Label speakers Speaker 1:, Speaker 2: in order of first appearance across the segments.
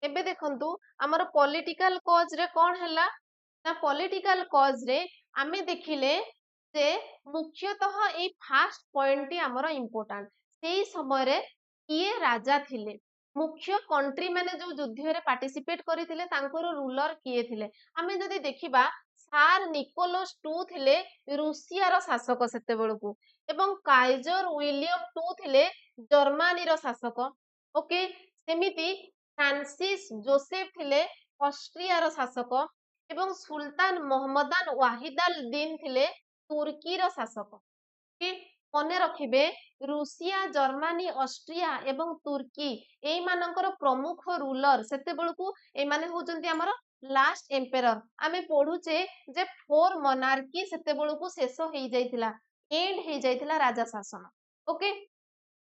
Speaker 1: एबे देखंतु हमर पॉलिटिकल कॉज रे कोन हैला ना पॉलिटिकल कॉज रे आमे देखिले जे मुख्यतः ए फास्ट पॉइंट टी हमर इम्पोर्टेंट सेही समय रे किए राजा थिले मुख्य कंट्री माने जो युद्ध रे पार्टिसिपेट करिथिले तांकर रूलर किए थिले आमे जदी देखिबा सार निकोलस टू थिले रूसिया रो शासक सेते बेलकू एवं काइजर विलियम टू थिले जर्मनी रो शासक ओके सेमिति फ्रांसिस जोसेफ थिले ऑस्ट्रिया रो शासक एवं सुल्तान मोहम्मदान वाहिदाल दिन थिले तुर्की रो शासक कि मने रखिबे रूसिया जर्मनी ऑस्ट्रिया एवं तुर्की एई मानकर प्रमुख रूलर सेते बेलकू ए माने होजंती हमर लास्ट एम्पेरर आमे पढुचे जे फोर मोनार्की सेते बेलकू शेष हेई जाइतिला एंड हेई जाइतिला राजा शासन ओके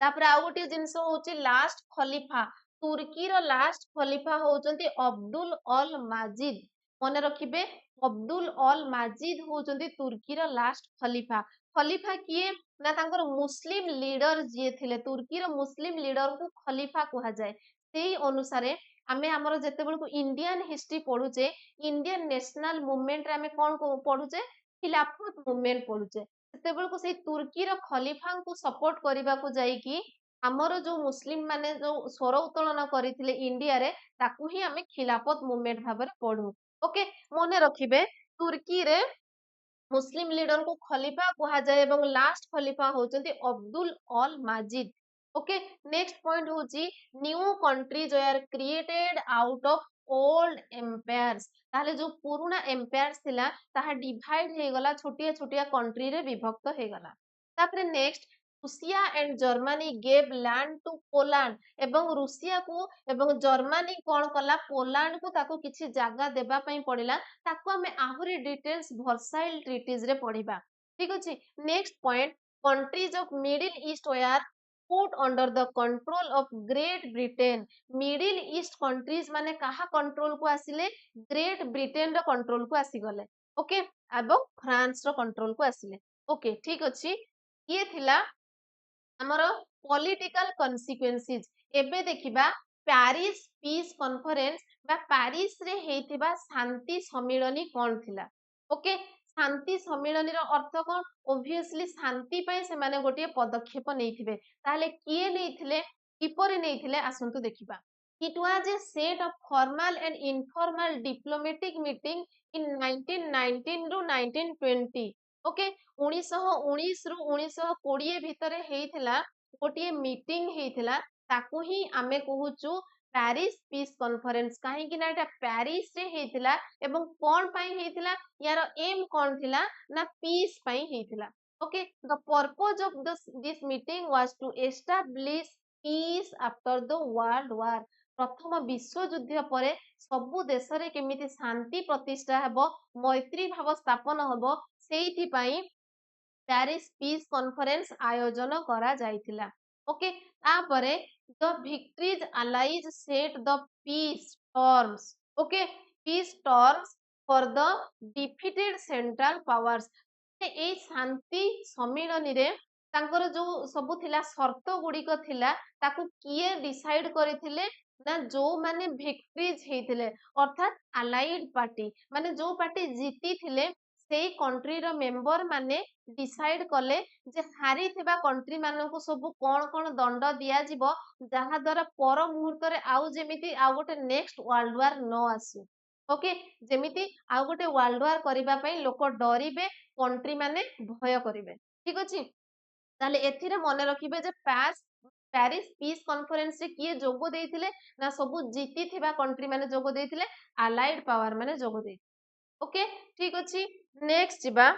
Speaker 1: तापरे आउ गोटे जिनस होची लास्ट खलीफा तुर्की रो लास्ट खलीफा होचंती अब्दुल अल माजिद मने रखिबे अब्दुल अल माजिद होचंती तुर्की रो लास्ट खलीफा खलीफा किए ना तांकर मुस्लिम लीडर जे थिले तुर्की रो मुस्लिम लीडर को खलीफा कहा जाए सेही अनुसारे आमे हमर जेते बेलकू इंडियन हिस्ट्री पढुचे इंडियन नेशनल मूवमेंट रे आमे कोन पढुचे खिलाफत मूवमेंट पढुचे सेते बेलकू सेही तुर्की रो खलीफा को सपोर्ट करिबा को जाई कि हमर जो मुस्लिम माने जो स्वर उत्तोलन करिथिले इंडिया रे ताकू ही आमे खिलाफत मूवमेंट भाबरे पढु ओके मने रखिबे तुर्की रे मुस्लिम लीडर को खलीफा कहा जाए एवं लास्ट खलीफा होचंती Abdul al Majid okay next point होची न्यू कंट्री जो are created out of old empires ताले जो पुराना एम्पायर्स थिला ताहा डिवाइड हे गला छोटिया छोटिया कंट्री रे विभक्त हे गला तापरे next Russia and Germany gave land to Poland एवं रूसिया को एवं जर्मनी कोन कला पोलैंड को ताको किछि जागा देबा पई पड़िला ताको हमें आहुरी डिटेल्स वर्साइल ट्रीटीज रे पढ़िबा ठीक अछि next point countries of Middle East were put under the control of Great Britain Middle East countries माने काहा कंट्रोल को आसिले ग्रेट ब्रिटेन रो कंट्रोल को आसी गले ओके एवं फ्रांस रो कंट्रोल को आसिले ओके ठीक अछि ये थिला हमर पॉलिटिकल कॉन्सिक्वेंसेस एबे देखिबा पेरिस पीस कॉन्फ्रेंस बा पेरिस रे हेतिबा शांति सम्मेलनी कोन थिला ओके शांति सम्मेलनी रो अर्थ कोन ऑब्वियसली शांति पय से माने गोटे पदक्षेप नैथिबे ताले किए नैथिले किपरि नैथिले आसंतु देखिबा it was a set of formal and informal diplomatic meeting in 1919 रु 1920 ओके 1919 रु 1920 भितरे हेइथिला गोटे मीटिंग हेइथिला ताकू ही आमे कहूचु पेरिस पीस कॉन्फ्रेंस काहे कि ना एटा पेरिस रे हेइथिला एवं कोन पई हेइथिला यार एम कोन थिला ना पीस पई हेइथिला okay the purpose of this meeting was to establish peace after the world war प्रथम विश्व युद्ध परे सबु देश रे केमिति शांति प्रतिष्ठा हेबो मैत्री भाव स्थापन हेबो सेइथि पई पेरिस पीस कॉन्फ्रेंस आयोजन करा जाइथिला ओके तापरे the victories allies set the peace terms okay peace terms for the defeated central powers ए शांति सम्मेलन रे तांकर जो सबु थिला शर्त गुड़िक थिला ताकू किए डिसाइड करथिले ना जो माने विक्ट्रीज हेथिले अर्थात अलाइड पार्टी माने जो पार्टी जीती थिले सेई कंट्री रो मेंबर माने डिसाइड कले जे हारी थिबा कंट्री मानको सब कोन कोन दंड दिया जिवो जहा द्वारा पर मुहूर्त रे आउ जेमिति आउ गोटे नेक्स्ट वर्ल्ड वार न आसी ओके जेमिति आउ गोटे वर्ल्ड वार करिबा पई लोक डरिबे कंट्री माने भय करिबे ठीक अछि ताले एथिरे मने रखिबे जे पेरिस पीस कॉन्फ्रेंस रे किए जोगो देइथिले ना सबु जीती थिबा कंट्री माने जोगो देइथिले अलाइड पावर माने जोगो देइ ओके ठीक अछि नेक्स्ट जिबा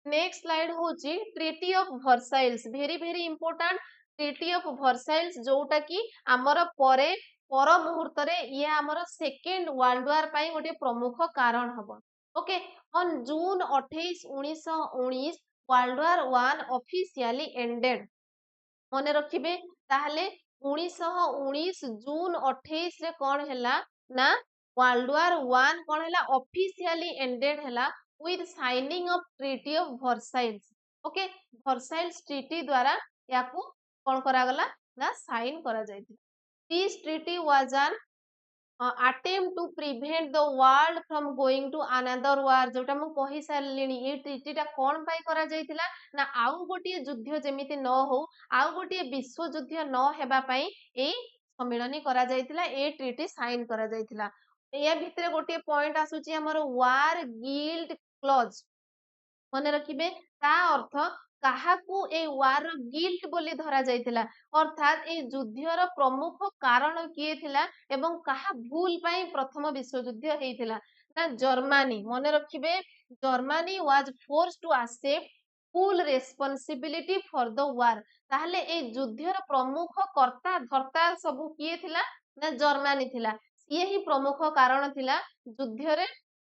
Speaker 1: नेक्स्ट स्लाइड होची treaty of Versailles very very important treaty of Versailles जोटा की हमर परे पर मुहूर्त रे ये हमर सेकंड वर्ल्ड वार पई गोटे प्रमुख कारण हबो okay on June 28 1919 world war 1 officially ended मने रखिबे ताहले 1919 जून 28 रे कोन हैला ना वर्ल्ड वार 1 कोन हैला ऑफिशियली एंडेड हैला with signing of treaty of versailles okay Versailles treaty द्वारा याकू कौन करागला ना साइन करा जायतिला। Peace treaty was an attempt to prevent the world from going to another war, जोटा मु कहि सारलिनी ए ट्रिटी टा कोन पाई करा जायतिला ना आउ गोटिए युद्ध जेमिति न हो, आउ गोटिए विश्व युद्ध न हेबा पाई ए सम्मेलनी करा जायतिला, ए ट्रिटी साइन करा जायतिला। या भितरे गोटिए पॉइंट आसुची हमर वार गिल्ड क्लॉज, मन रखिबे ता अर्थ काहाकू ए वार गिल्ट बोली धरा जायतिला, अर्थात ए युद्धर प्रमुख कारण किए थिला एवं काहा भूल पाई प्रथम विश्व युद्ध हेइथिला ना जर्मनी। मन रखिबे Germany was forced to accept full responsibility for the war. ताहले ए युद्धर प्रमुख कर्ता धर्ता सब किए थिला ना जर्मनी थिला, सिए ही प्रमुख कारण थिला युद्धरे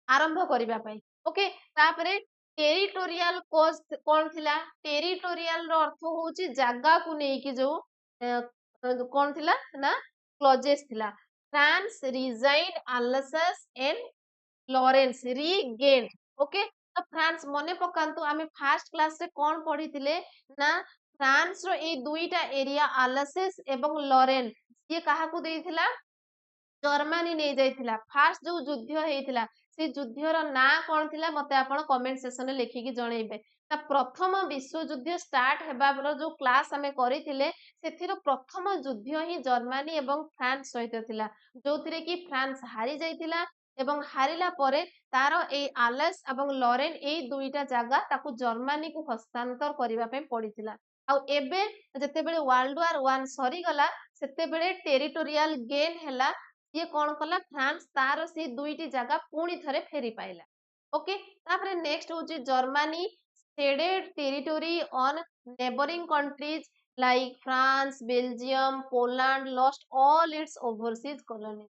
Speaker 1: आरंभ करिबा पाई। ओके, तापरे टेरिटोरियल कोज कोन थिला, टेरिटोरियल रो अर्थ होची जागा को नै कि जो कोन थिला ना क्लॉजेस थिला। France regained Alsace and Lorraine regained. Okay, तो फ्रांस मने पकांतु आमे फर्स्ट क्लास रे कोन पढिथिले ना फ्रांस रो ए दुईटा एरिया अल्सस एवं लॉरेन ये काहा को देइथिला, जर्मनी नहीं जाइथिला। फास्ट जो युद्ध हेइथिला से युद्धर ना कोन थिला मते आपण कमेंट सेक्शन में लिखिकी जणैबे। ना प्रथम विश्व युद्ध स्टार्ट हेबार जो क्लास हमें करिथिले सेथिर प्रथम युद्ध ही जर्मनी एवं फ्रांस सहित थिला, जोथिरे कि फ्रांस हारि जाइथिला एवं हारिला परे तार ए आलेस एवं लॉरेन ए दुईटा जागा ताकू जर्मनी को हस्तांतर करिवा पे पड़िथिला। आ एबे जेतेबेले वर्ल्ड वार 1 सरी गला सेतेबेले टेरिटोरियल गेन हैला, ये कौन कला फ्रांस तार से दुईटी जगह पुणी थरे फेरी पाइला। ओके, तापरे नेक्स्ट होची Germany ceded territory on neighboring countries like France, Belgium, Poland lost all its overseas colonies।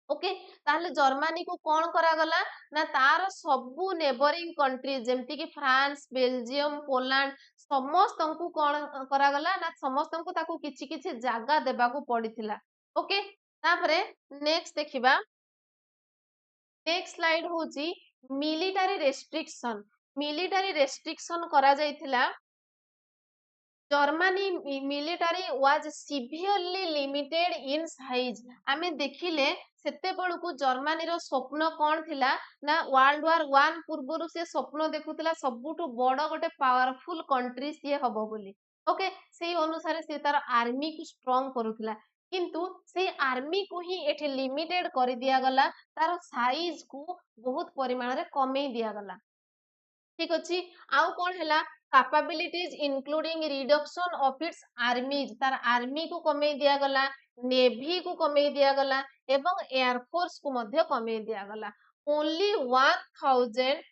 Speaker 1: Okay, ताहले जर्मनी को कौन करा गला ना तार सबु नेबरिंग कंट्री जेमति कि फ्रांस, बेल्जियम, पोलैंड समस्त को कौन करा गला ना समस्त को ताकू किछि किछि जागा देबा को पड़िथिला। ओके, तापरे नेक्स्ट देखिबा, नेक्स्ट स्लाइड होची मिलिटरी रेस्ट्रिक्शन। मिलिटरी रेस्ट्रिक्शन करा जायथिला, Germany military was severely limited in size. आमे देखिले सेते बेलकू जर्मनी रो स्वप्न कौन थिला ना वर्ल्ड वार 1 पूर्वरु से स्वप्न देखुतिला सबुठु बड़ गोटे पावरफुल कंट्री से हबो बोली। ओके, सेही अनुसार से तार आर्मी को स्ट्रांग करूतिला, किंतु से आर्मी को ही एठी लिमिटेड कर दिया गला, तार साइज को बहुत परिमाण रे कमे दिया गला। ठीक अछि, आउ कोन हैला capabilities including reduction of its आर्मीज, तार आर्मी को कमे दिया गला, नेवी को कमे दिया गला एवं एयरफोर्स को मध्य कमे दिया गला। ओनली 1000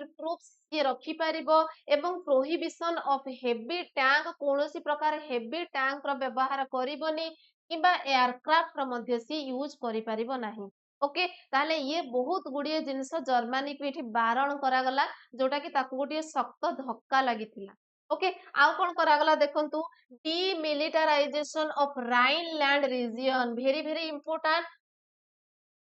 Speaker 1: ट्रूप्स ये रखी पारिबो एवं प्रोहिबिशन ऑफ हेवी टैंक, कोनोसी प्रकार हेवी टैंक रो व्यवहार करिबोनी किबा एयरक्राफ्ट रो मध्य से यूज करि पारिबो नाही। ओके, ताहले ये बहुत गुड़िए जिनस जर्मनी को ये बारण करागला, जोटा कि ताकू गोटे शक्त धक्का लगी। ओके, आउ कौन करागला देखंतु demilitarization of Rhineland region, very very important.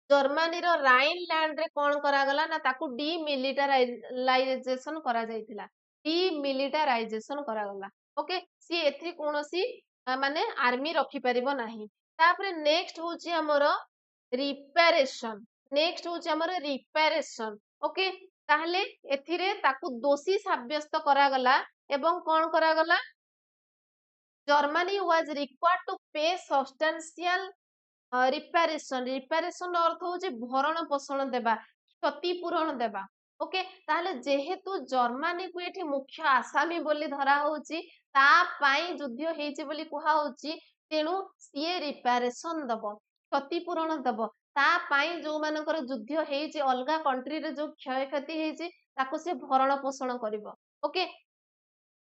Speaker 1: Germany रो राइन लैंड रे कौन करागला ना ताकू डीमिलिटाराइजेशन करा जायतिला, डीमिलिटाराइजेशन करागला। ओके, सी एथि कोनोसी माने आर्मी रखी परिबो नाही। तापरे नेक्स्ट होची हमरो रिपेरेशन, नेक्स्ट होची हमरो रिपेरेशन। ओके, ताहले एथिरे ताकू दोषी साब्यस्त करागला एवं कौन करागला, जर्मनी वाज रिक्वायर्ड टू पे सब्सटेंशियल रिपेरेशन। रिपेरेशन अर्थ होची भरण पोषण देबा, क्षतिपूरण देबा। ओके, ताहले जेहेतु जर्मनी को एठी मुख्य आसामी बोली धरा होची, ता पाई युद्ध हेची बोली कुहा होची, तेनु सीए रिपेरेशन दबो, क्षतिपूरण दबो। ता पाई जो मानकर युद्ध हेची अलगा कंट्री रे जो क्षय क्षति हेची ताको से भरण पोषण करिवो। Okay,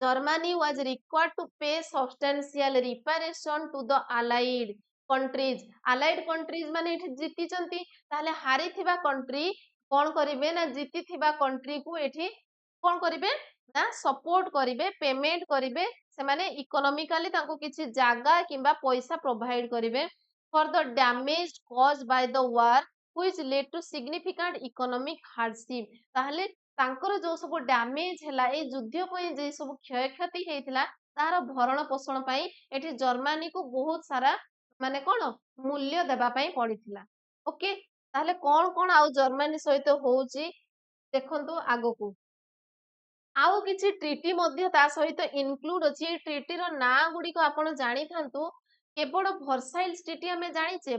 Speaker 1: Germany was required to pay substantial reparation to the allied countries। allied countries माने एठी जीति चंती, ताहले हारी थिबा कंट्री कोन करिवे ना जीति थिबा कंट्री को एठी कोन करिवे ना सपोर्ट करिवे, पेमेंट करिवे, से माने इकोनॉमिकली तांको किछि जागा किंबा पैसा प्रोवाइड करिवे for the damage caused by the war which led to significant economic hardship. ताहले ତାଙ୍କର ଯୋଉ ସବୁ ଡ୍ୟାମେଜ ହେଲା ଏଇ ଯୁଦ୍ଧ ପାଇଁ ଯେ ସବୁ କ୍ଷୟକ୍ଷତି ହେଇଥିଲା ତାର ଭରଣ ପୋଷଣ ପାଇଁ ଏଠି ଜର୍ମାନୀକୁ ବହୁତ ସାରା ମାନେ କଣ ମୂଲ୍ୟ ଦେବା ପାଇଁ ପଡିଥିଲା। ଓକେ, ତାହେଲେ କଣ ଆଉ ଜର୍ମାନୀ ସହିତ ହଉଛି ଦେଖନ୍ତୁ ଆଗକୁ। ଆଉ କିଛି ଟ୍ରିଟି ମଧ୍ୟ ତା ସହିତ ଇନକ୍ଲୁଡ ଅଛି। ଏଇ ଟ୍ରିଟିର ନାଁ ଗୁଡିକ ଆପଣ ଜାଣିଥାନ୍ତୁ। କେବଳ ଭର୍ସାଇଲ୍ସ ଟ୍ରିଟି ଆମେ ଜାଣିଛେ,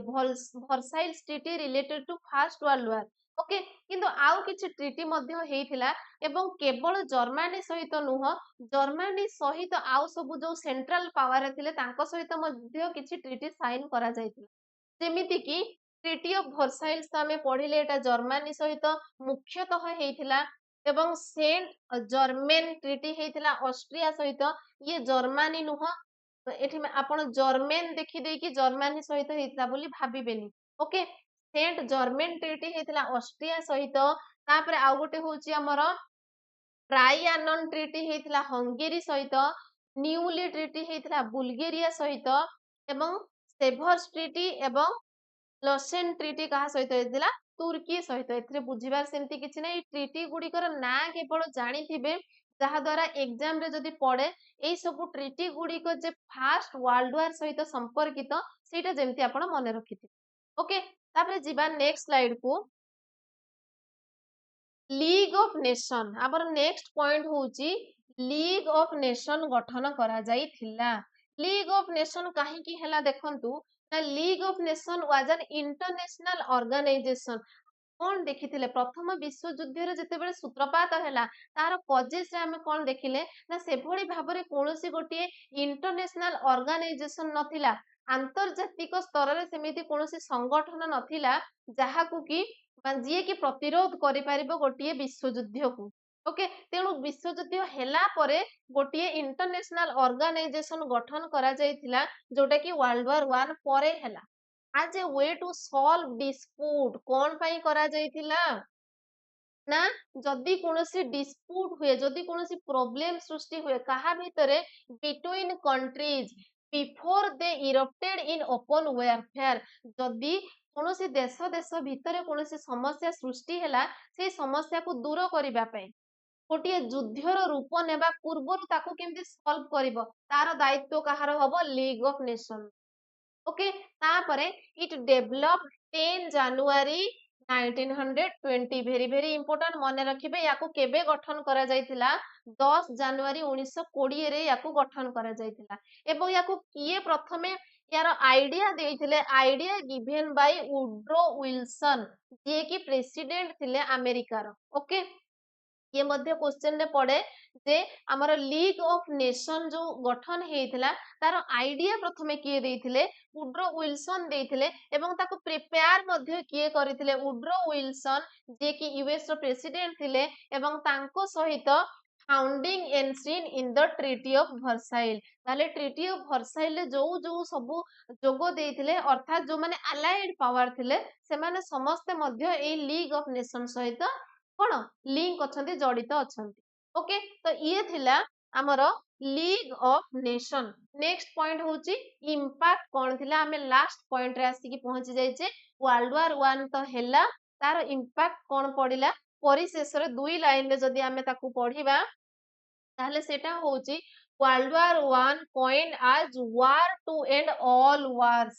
Speaker 1: Versailles treaty related to first world war. Okay, କିନ୍ତୁ ଆଉ କିଛି ଟ୍ରିଟି ମଧ୍ୟ ହେଇଥିଲା ଏବଂ କେବଳ ଜର୍ମାନୀ ସହିତ ନୁହଁ, ଜର୍ମାନୀ ସହିତ ଆଉ ସବୁ ଯୋଉ ସେଣ୍ଟ୍ରାଲ ପାୱାର ଥିଲେ ତାଙ୍କ ସହିତ ମଧ୍ୟ କିଛି ଟ୍ରିଟି ସାଇନ କରାଯାଇଥିଲା। ଯେମିତି କି ଟ୍ରିଟି ଅଫ ଭର୍ସାଇଲ୍ସ ତ ଆମେ ପଢିଲେ, ଏଟା ଜର୍ମାନୀ ସହିତ ମୁଖ୍ୟତଃ ହେଇଥିଲା ଏବଂ ସେଣ୍ଟ ଜର୍ମେନ ଟ୍ରିଟି ହେଇଥିଲା ଅଷ୍ଟ୍ରିଆ ସହିତ। ଇଏ ଜର୍ମାନୀ ନୁହଁ, ଏଠି ଆପଣ ଜର୍ମେନ ଦେଖିଦେଇକି ଜର୍ମାନୀ ସହିତ ହେଇଥିଲା ବୋଲି ଭାବିବେନି। ଓକେ, ସେଣ୍ଟ ଜର୍ମେନ ଟ୍ରିଟି ହେଇଥିଲା ଅଷ୍ଟ୍ରିଆ ସହିତ। ତାପରେ ଆଉ ଗୋଟେ ହଉଛି ଆମର ଟ୍ରାଇଆନନ ଟ୍ରିଟି ହେଇଥିଲା ହଙ୍ଗେରୀ ସହିତ। ନିଉଲି ଟ୍ରିଟି ହେଇଥିଲା ବୁଲଗେରିଆ ସହିତ ଏବଂ ସେଭର୍ସ ଟ୍ରିଟି ଏବଂ ଲସେନ ଟ୍ରିଟି କାହା ସହିତ ହେଇଥିଲା, ତୁର୍କୀ ସହିତ। ଏଥିରେ ବୁଝିବାର ସେମିତି କିଛି ନାହିଁ। ଟ୍ରିଟି ଗୁଡିକର ନାଁ କେବଳ ଜାଣିଥିବେ, ଯାହା ଦ୍ୱାରା ଏକ୍ସାମ ରେ ଯଦି ପଡେ ଏଇ ସବୁ ଟ୍ରିଟି ଗୁଡିକ ଯେ ଫାର୍ଷ୍ଟ ୱାର୍ଲଡ ୱାର ସହିତ ସମ୍ପର୍କିତ ସେଇଟା ଯେମିତି ଆପଣ ମନେ ରଖିଥିବେ। ଓକେ, ତାପରେ ଯିବା ନେକ୍ସଟ ସ୍ଲାଇଡ କୁ। ଲିଗ ଅଫ ନେସନ, ଆମର ନେକ୍ସଟ ପଏଣ୍ଟ ହଉଛି ଲିଗ ଅଫ ନେସନ ଗଠନ କରାଯାଇଥିଲା। ଲିଗ ଅଫ ନେସନ କାହିଁକି ହେଲା ଦେଖନ୍ତୁ, ନା ଲିଗ ଅଫ ନେସନ ୱାଜ ଆନ୍ ଇଣ୍ଟରନ୍ୟାସନାଲ ଅର୍ଗାନାଇଜେସନ। କଣ ଦେଖିଥିଲେ ପ୍ରଥମ ବିଶ୍ୱଯୁଦ୍ଧରେ ଯେତେବେଳେ ସୂତ୍ରପାତ ହେଲା ତାର କଜେସରେ ଆମେ କଣ ଦେଖିଲେ, ନା ସେଭଳି ଭାବରେ କୌଣସି ଗୋଟିଏ ଇଣ୍ଟରନ୍ୟାସନାଲ ଅର୍ଗାନାଇଜେସନ ନଥିଲା। ଆନ୍ତର୍ଜାତିକ ସ୍ତରରେ ସେମିତି କୌଣସି ସଂଗଠନ ନଥିଲା ଯାହାକୁ କି ଯିଏ କି ପ୍ରତିରୋଧ କରିପାରିବ ଗୋଟିଏ ବିଶ୍ୱଯୁଦ୍ଧକୁ। ଓକେ, ତେଣୁ ବିଶ୍ୱଯୁଦ୍ଧ ହେଲା ପରେ ଗୋଟିଏ ଇଣ୍ଟରନ୍ୟାସନାଲ ଅର୍ଗାନାଇଜେସନ ଗଠନ କରାଯାଇଥିଲା ଯୋଉଟା କି ୱାର୍ଲଡ ୱାର 1 ପରେ ହେଲା। ଆଜ ଏ ୱେ ଟୁ ସଲ୍ଭ ଡିସ୍ପ୍ୟୁଟ, କଣ ପାଇଁ କରାଯାଇଥିଲା, ନା ଯଦି କୌଣସି ଡିସ୍ପ୍ୟୁଟ ହୁଏ, ଯଦି କୌଣସି ପ୍ରୋବ୍ଲେମ ସୃଷ୍ଟି ହୁଏ କାହା ଭିତରେ, between countries before they erupted in open warfare, ଯଦି କୌଣସି ଦେଶ ଦେଶ ଭିତରେ କୌଣସି ସମସ୍ୟା ସୃଷ୍ଟି ହେଲା ସେଇ ସମସ୍ୟାକୁ ଦୂର କରିବା ପାଇଁ ଗୋଟିଏ ଯୁଦ୍ଧର ରୂପ ନେବା ପୂର୍ବରୁ ତାକୁ କେମିତି ସଲ୍ଭ କରିବ ତାର ଦାୟିତ୍ୱ କାହାର ହବ, ଲିଗ ଅଫ ନେସନ। ଓକେ, ତାପରେ ଇଟ ଡେଭଲପ 10 ଜାନୁଆରୀ 1920, ଭେରି ଭେରି ଇମ୍ପୋର୍ଟାଣ୍ଟ, ମନେ ରଖିବେ ୟାକୁ କେବେ ଗଠନ କରାଯାଇଥିଲା, 10 ଜାନୁଆରୀ 1920 ରେ ୟାକୁ ଗଠନ କରାଯାଇଥିଲା। ଏବଂ ୟାକୁ କିଏ ପ୍ରଥମେ ୟାର ଆଇଡିଆ ଦେଇଥିଲେ, ଆଇଡିଆ ଗିଭେନ ବାଇ ଉଡ୍ରୋ ୱିଲସନ, ଯିଏ କି ପ୍ରେସିଡେଣ୍ଟ ଥିଲେ ଆମେରିକାର। ଓକେ, ଇଏ ମଧ୍ୟ କ୍ୱେଶ୍ଚନ ରେ ପଡେ ଯେ ଆମର ଲିଗ ଅଫ ନେସନ ଯୋଉ ଗଠନ ହେଇଥିଲା ତାର ଆଇଡିଆ ପ୍ରଥମେ କିଏ ଦେଇଥିଲେ, ଉଡ୍ରୋ ୱିଲସନ ଦେଇଥିଲେ ଏବଂ ତାକୁ ପ୍ରିପେୟାର ମଧ୍ୟ କିଏ କରିଥିଲେ, ଉଡ୍ରୋ ୱିଲସନ ଯିଏ କି ୟୁଏସ ର ପ୍ରେସିଡେଣ୍ଟ ଥିଲେ ଏବଂ ତାଙ୍କ ସହିତ founding ensign in the treaty of Versailles. ତାହେଲେ ଟ୍ରିଟି ଅଫ ଭର୍ସାଇଲ୍ ରେ ଯୋଉ ଯୋଉ ସବୁ ଯୋଗ ଦେଇଥିଲେ ଅର୍ଥାତ ଯୋଉମାନେ ଆଲାଏଡ ପାୱାର ଥିଲେ ସେମାନେ ସମସ୍ତେ ମଧ୍ୟ ଏଇ ଲିଗ ଅଫ ନେସନ ସହିତ କଣ ଲିଙ୍କ ଅଛନ୍ତି, ଜଡିତ ଅଛନ୍ତି। ଓକେ, ତ ଇଏ ଥିଲା ଆମର league of nation. Next point ହଉଛି ଇମ୍ପାକ୍ଟ କଣ ଥିଲା, ଆମେ ଲାଷ୍ଟ ପଏଣ୍ଟ ରେ ଆସିକି ପହଞ୍ଚି ଯାଇଛେ। ୱାର୍ଲଡ ୱାର 1 ତ ହେଲା, ତାର ଇମ୍ପାକ୍ଟ କଣ ପଡିଲା, ପରିଶେଷରେ ଦୁଇ ଲାଇନରେ ଯଦି ଆମେ ତାକୁ ପଢିବା ତାହେଲେ ସେଟା ହଉଛି world war 1 coined as war to end all wars।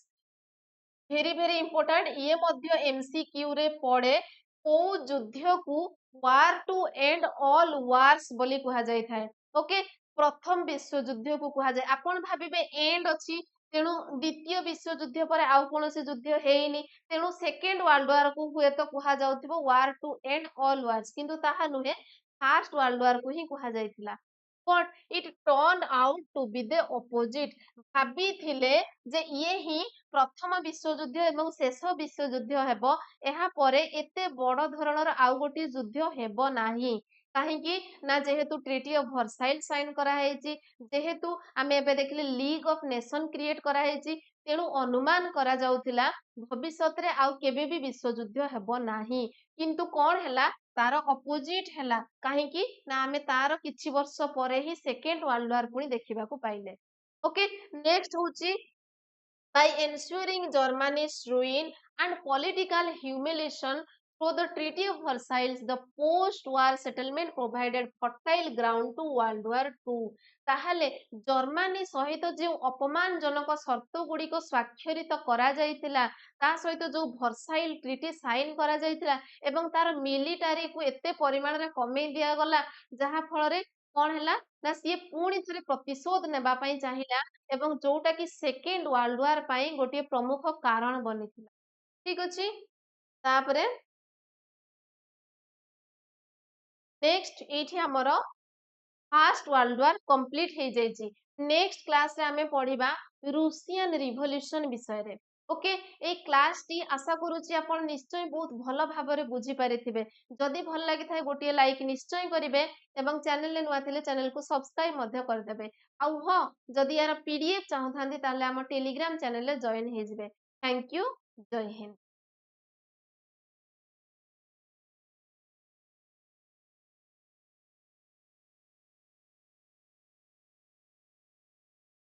Speaker 1: Very very important, ଇଏ ମଧ୍ୟ ଏମସିକ୍ୟୁ ରେ ପଡେ। କୋଉ ଯୁଦ୍ଧକୁ war to end all wars ବୋଲି କୁହାଯାଇଥାଏ। ଓକେ, ପ୍ରଥମ ବିଶ୍ୱଯୁଦ୍ଧକୁ କୁହାଯାଏ। ଆପଣ ଭାବିବେ ଏଣ୍ଡ ଅଛି ତେଣୁ ଦ୍ୱିତୀୟ ବିଶ୍ୱଯୁଦ୍ଧ ପରେ ଆଉ କୌଣସି ଯୁଦ୍ଧ ହେଇନି ତେଣୁ ସେକେଣ୍ଡ ୱାର୍ଲଡ ୱାର କୁ ହୁଏତ କୁହାଯାଉଥିବ war to end all wars, କିନ୍ତୁ ତାହା ନୁହେଁ, ଫାର୍ଷ୍ଟ ୱାର୍ଲଡ ୱାର କୁ ହିଁ କୁହାଯାଇଥିଲା। But it turned out to be the opposite। ଭାବିଥିଲେ ଯେ ଇଏ ହିଁ ପ୍ରଥମ ବିଶ୍ୱଯୁଦ୍ଧ ଏବଂ ଶେଷ ବିଶ୍ୱଯୁଦ୍ଧ ହେବ, ଏହା ପରେ ଏତେ ବଡ ଧରଣର ଆଉ ଗୋଟିଏ ଯୁଦ୍ଧ ହେବ ନାହିଁ। କାହିଁକି ନା ଯେହେତୁ ଟ୍ରିଟି ଅଫ ଭର୍ସାଇଲ୍ ସାଇନ୍ କରାହେଇଛି, ଯେହେତୁ ଆମେ ଏବେ ଦେଖିଲେ ଲିଗ ଅଫ ନେସନ କ୍ରିଏଟ କରାହେଇଛି, ତେଣୁ ଅନୁମାନ କରାଯାଉଥିଲା ଭବିଷ୍ୟତରେ ଆଉ କେବେ ବି ବିଶ୍ୱଯୁଦ୍ଧ ହେବ ନାହିଁ। କିନ୍ତୁ କଣ ହେଲା, ତାର ଅପୋଜିଟ ହେଲା। କାହିଁକି ନା ଆମେ ତାର କିଛି ବର୍ଷ ପରେ ହିଁ ସେକେଣ୍ଡ ୱାର୍ଲଡ ୱାର ପୁଣି ଦେଖିବାକୁ ପାଇଲେ। ଓକେ, ନେକ୍ସଟ ହଉଛି by ensuring Germany's ruin and political humiliation Through the Treaty of Versailles, the post-war settlement provided fertile ground to World War II. ତାହେଲେ ଜର୍ମାନୀ ସହିତ ଯେଉଁ ଅପମାନଜନକ ସର୍ତ୍ତ ଗୁଡ଼ିକ ସ୍ୱାକ୍ଷରିତ କରାଯାଇଥିଲା, ତା ସହିତ ଯୋଉ ଭର୍ସାଇଲ୍ ଟ୍ରିଟି ସାଇନ୍ କରାଯାଇଥିଲା ଏବଂ ତାର ମିଲିଟାରୀକୁ ଏତେ ପରିମାଣରେ କମେଇ ଦିଆଗଲା, ଯାହା ଫଳରେ କଣ ହେଲା ନା ସିଏ ପୁଣି ଥରେ ପ୍ରତିଶୋଧ ନେବା ପାଇଁ ଚାହିଁଲା ଏବଂ ଯୋଉଟା କି ସେକେଣ୍ଡ ୱାର୍ଲଡ ୱାର ପାଇଁ ଗୋଟିଏ ପ୍ରମୁଖ କାରଣ ବନିଥିଲା। ଠିକ ଅଛି, ତାପରେ ନେକ୍ସଟ ଏଇଠି ଆମର ଫାଷ୍ଟ ୱାର୍ଲଡ ୱାର କମ୍ପ୍ଲିଟ ହେଇଯାଇଛି। ନେକ୍ସଟ କ୍ଲାସରେ ଆମେ ପଢିବା ରୁଷିଆନ ରିଭଲ୍ୟୁସନ ବିଷୟରେ। ଓକେ, ଏଇ କ୍ଲାସଟି ଆଶା କରୁଛି ଆପଣ ନିଶ୍ଚୟ ବହୁତ ଭଲ ଭାବରେ ବୁଝିପାରିଥିବେ। ଯଦି ଭଲ ଲାଗିଥାଏ ଗୋଟିଏ ଲାଇକ୍ ନିଶ୍ଚୟ କରିବେ ଏବଂ ଚ୍ୟାନେଲରେ ନୂଆ ଥିଲେ ଚ୍ୟାନେଲକୁ ସବସ୍କ୍ରାଇବ ମଧ୍ୟ କରିଦେବେ। ଆଉ ହଁ, ଯଦି ୟାର PDF ଚାହୁଁଥାନ୍ତି ତାହେଲେ ଆମ ଟେଲିଗ୍ରାମ ଚ୍ୟାନେଲରେ ଜଏନ ହେଇଯିବେ। ଥ୍ୟାଙ୍କ ୟୁ, ଜୟ ହିନ୍ଦ।